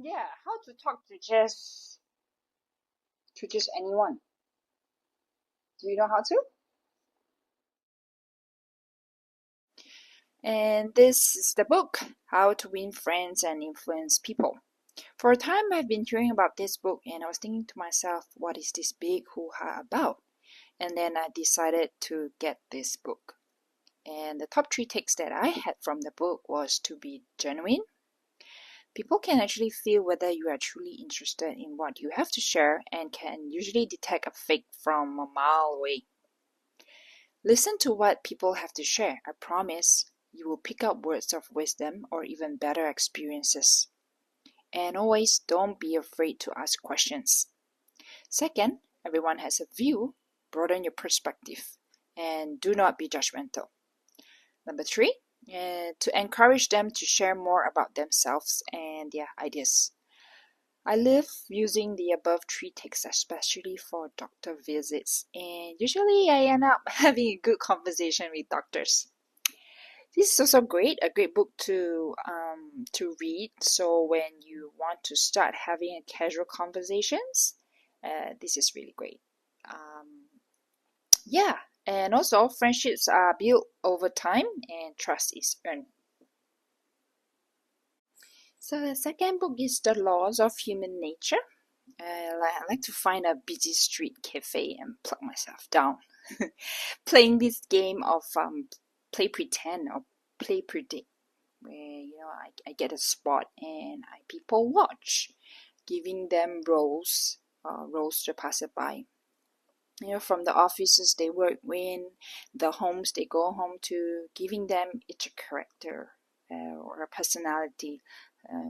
Yeah, how to talk to just anyone. Do you know how to? And this is the book, How to Win Friends and Influence People. For a time, I've been hearing about this book, and I was thinking to myself, what is this big hoo-ha about? And then I decided to get this book. And the top 3 takes that I had from the book was to be genuine. People can actually feel whether you are truly interested in what you have to share and can usually detect a fake from a mile away. Listen to what people have to share. I promise you will pick up words of wisdom or even better experiences. And always don't be afraid to ask questions. Second, everyone has a view. Broaden your perspective and do not be judgmental. Number 3, to encourage them to share more about themselves and their ideas. I love using the above 3 texts, especially for doctor visits, and usually I end up having a good conversation with doctors. This is also a great book to read. So when you want to start having a casual conversations, this is really great. Yeah, and also friendships are built over time, and trust is earned. So the second book is The Laws of Human Nature. I like to find a busy street cafe and plug myself down, playing this game of play pretend or play predict, where I get a spot and I people watch, giving them roles to pass it by. From the offices they work in, the homes they go home to, giving them each a character or a personality,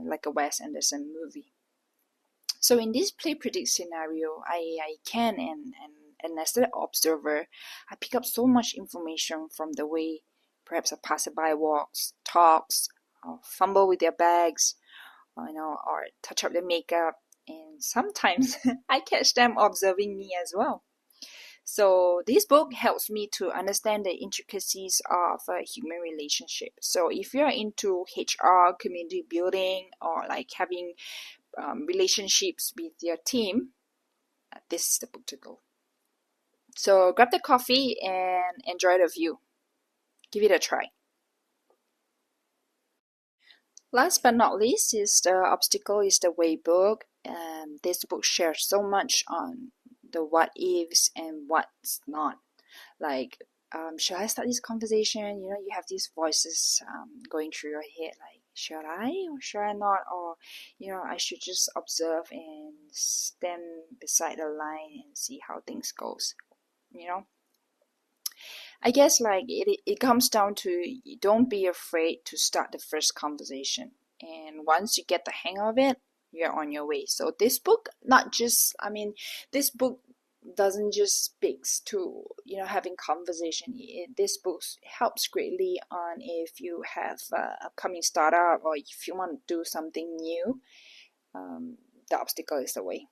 like a Wes Anderson movie. So in this play predict scenario, I can and as an observer, I pick up so much information from the way perhaps a passerby walks, talks, or fumble with their bags, or touch up their makeup, and sometimes I catch them observing me as well. So this book helps me to understand the intricacies of a human relationship. So if you're into HR, community building, or like having relationships with your team, this is the book to go. So grab the coffee and enjoy the view. Give it a try. Last but not least is The Obstacle is the Way book. This book shares so much on the what ifs and what's not. Like, should I start this conversation? You have these voices going through your head, like, should I or should I not? Or, I should just observe and stand beside the line and see how things goes. I guess like it comes down to don't be afraid to start the first conversation. And once you get the hang of it, you're on your way. So this book, this book doesn't just speaks to having conversation. This book helps greatly on if you have a upcoming startup or if you want to do something new. The obstacle is the way,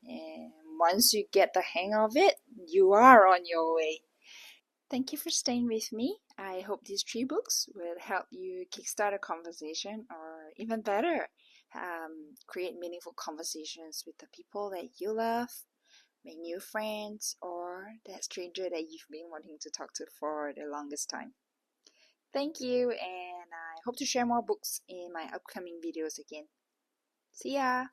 and once you get the hang of it, you are on your way. Thank you for staying with me. I hope these 3 books will help you kickstart a conversation, or even better, create meaningful conversations with the people that you love, make new friends, or that stranger that you've been wanting to talk to for the longest time. Thank you, and I hope to share more books in my upcoming videos again. See ya!